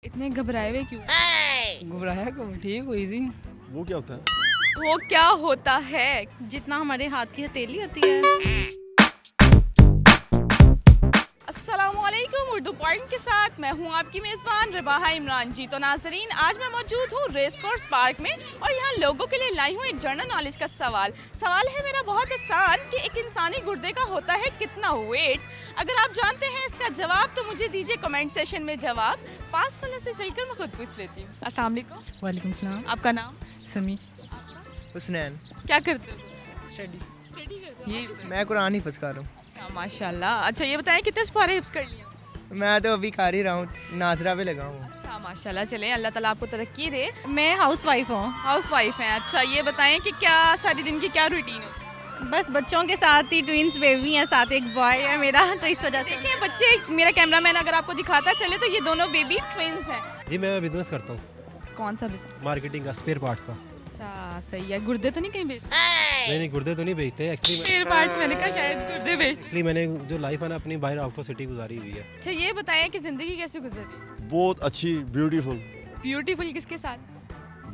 इतने घबराए हुए क्यों? घबराया क्यों? ठीक हुई थी। वो क्या होता है? वो क्या होता है? जितना हमारे हाथ की हथेली होती है। अस्सलामुअलैकुम, उर्दू पॉइंट के साथ मैं हूं आपकी मेज़बान रबाहा इमरान जी। तो नाजरीन, आज मैं मौजूद हूं रेस कोर्स पार्क में और यहाँ लोगों के लिए लाई हूँ एक जनरल नॉलेज का सवाल है मेरा बहुत आसान कि एक इंसानी गुर्दे का होता है कितना वेट। अगर आप जानते हैं इसका जवाब तो मुझे दीजिए कमेंट सेशन में जवाब। पास वाले से चलकर मैं खुद पूछ लेती हूँ। अस्सलाम वालेकुम। वालेकुम सलाम। आपका नाम? समी। हुसनैन। क्या करते हो? स्टडी। स्टडी करते हो? ये मैं कुरान ही फंस कर रहा हूँ। अच्छा, माशाल्लाह। अच्छा ये बताएं कितने सुपारे हिफ्ज़ कर लिए? मैं तो अभी कर ही रहा हूँ, नाजरा पे लगा हूँ। अच्छा माशाल्लाह, चलें अल्लाह ताला आपको तरक्की दे। मैं हाउस वाइफ हूँ। हाउस वाइफ हैं। अच्छा ये बताएं कि क्या सारी दिन की क्या रूटीन है? बस बच्चों के साथ ही ट्विंस बेबी हैं, साथ एक बॉय है मेरा, तो इस वजह से देखिए बच्चे, मेरा कैमरामैन अगर आपको दिखाता चले तो ये दोनों बेबी ट्विंस हैं। जी मैं बिजनेस करता हूँ, कौन सा बिजनेस? मार्केटिंग का, स्पेयर पार्ट्स का। अच्छा सही है। गुर्दे तो नहीं कहीं बेचते? नहीं गुर्दे तो नहीं बेचते एक्चुअली। स्पेयर पार्ट्स मैंने कहा शायद गुर्दे बेचते। एक्चुअली मैंने जो लाइफ है ना अपनी बाहर आउट ऑफ सिटी गुजारी हुई है। अच्छा ये बताएं कि जिंदगी कैसे गुजरी? बहुत अच्छी, ब्यूटीफुल। ब्यूटीफुल किसके साथ?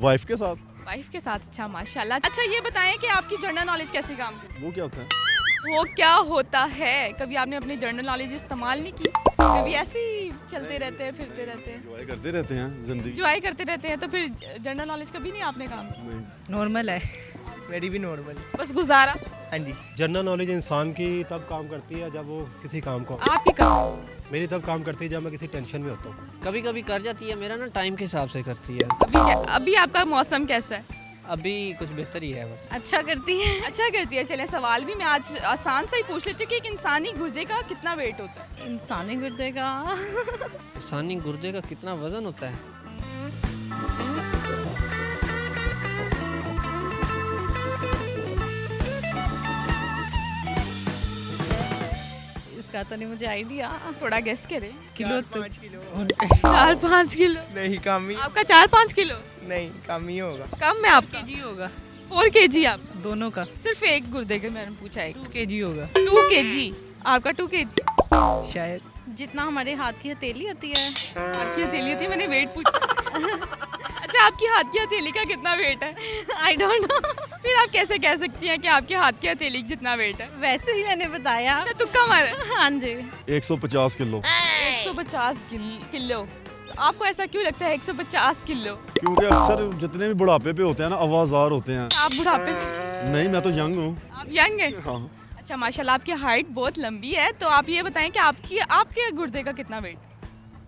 वाइफ के साथ। वाइफ के साथ। अच्छा माशाल्लाह। अच्छा ये बताएं कि आपकी जनरल नॉलेज कैसे काम करती वो क्या होता है? है? वो क्या होता है? कभी आपने अपनी जनरल नॉलेज इस्तेमाल नहीं की? कभी ऐसे ही चलते रहते हैं, फिरते रहते हैं, एंजॉय करते रहते हैं जिंदगी। एंजॉय करते रहते हैं, तो फिर जनरल नॉलेज कभी नहीं आपने काम किया? नहीं। नॉर्मल है, मेरी भी नॉर्मल है। बस गुजारा। हाँ जी। जनरल नॉलेज इंसान की तब काम करती है जब वो किसी काम को, आपकी कब? मेरी तब काम करती है जब मैं किसी टेंशन में होता हूँ। कभी कभी कर जाती है, मेरा ना टाइम के हिसाब से करती है। अभी आपका मौसम कैसा है? अभी कुछ बेहतर ही है बस। अच्छा करती है। अच्छा करती है। चलें सवाल भी मैं आज आसान सा ही पूछ लेती हूँ कि एक इंसानी गुर्दे का कितना वेट होता है? इंसानी गुर्दे का इंसानी गुर्दे का कितना वजन होता है? इसका तो नहीं मुझे आइडिया। थोड़ा गेस करें। Kilo 5 kilo 4-5 kilo? नहीं, कम ही। आपका 4-5 किलो? नहीं, कम ही होगा। कम है आपका? केजी होगा 4 kg आप? दोनों का। सिर्फ एक गुर्दे का मैंने पूछा है। 2 केजी होगा 2 kg? आपका 2 kg? शायद। जितना हमारे हाथ की हथेली होती है। हाथ की हथेली होती है? मैंने वेट पूछा। अच्छा आपकी हाथ की हथेली का कितना वेट है? I don't know. फिर आप कैसे कह सकती हैं कि आपके हाथ की हथेली का जितना वेट है? वैसे ही मैंने बताया। अच्छा तुक्का मारा? हाँ जी। 150 किलो। 150 किलो? तो आपको ऐसा क्यों लगता है 150 किलो? क्योंकि अक्सर जितने भी बुढ़ापे पे होते हैं ना, आवाज़दार होते हैं। आप बुढ़ापे में? नहीं, मैं तो यंग हूँ। आप यंग हैं? हाँ। अच्छा माशाल्लाह, आपकी हाइट बहुत लंबी है। तो आप ये बताएं कि आपके गुर्दे का कितना वेट?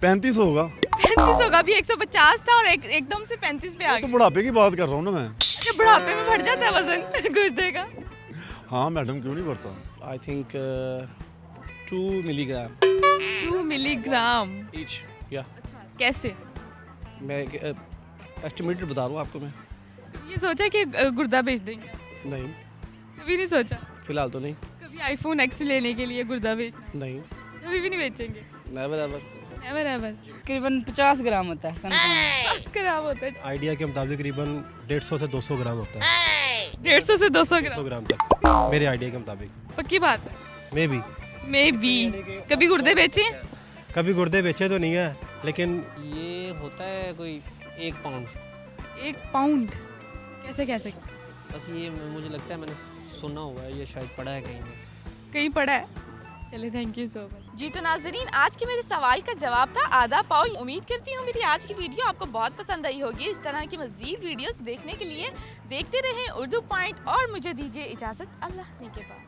35 होगा। 35 होगा? अभी 150 था और एकदम से 35 पे आ तो गया। बुढ़ापे की बात कर रहा हूँ ना मैं। अच्छा बुढ़ापे में बढ़ जाता है वजन गुर्दे का? हाँ मैडम, क्यों नहीं बढ़ता? I think 2 milligram 2 milligram? each. Yeah. कैसे? मैं एस्टिमेटेड बता रहा हूँ आपको मैं। ये सोचा कि गुर्दा बेच देंगे? नहीं, कभी नहीं सोचा? फिलहाल तो नहीं। कभी आईफोन एक्स लेने के लिए गुर्दा बेच? नहीं, कभी भी नहीं बेचेंगे? Never ever. Never ever. तकरीबन 50 ग्राम होता है। बस खराब होता है। आइडिया के मुताबिक करीबन 150 से 200 ग्राम होता है। 150 से 200 200 ग्राम? ग्राम तक मेरे आइडिया के मुताबिक। पक्की बात है? मे भी। May be. कभी गुर्दे बेचे? कभी गुर्दे बेचे तो नहीं है, लेकिन ये होता है कोई 1 पाउंड। 1 पाउंड? कैसे कैसे? बस ये मुझे लगता है मैंने सुना हुआ है, ये शायद पढ़ा है कहीं में। कहीं पड़ा है? चलिए थैंक यू सो मच। जी तो नाजरीन, आज के मेरे सवाल का जवाब था आधा पाव। उम्मीद करती हूँ मेरी आज की वीडियो आपको बहुत पसंद आई होगी। इस तरह की मज़ीद वीडियोस देखने के लिए देखते रहें उर्दू पॉइंट और मुझे दीजिए इजाज़त। अल्लाह ने के बाद।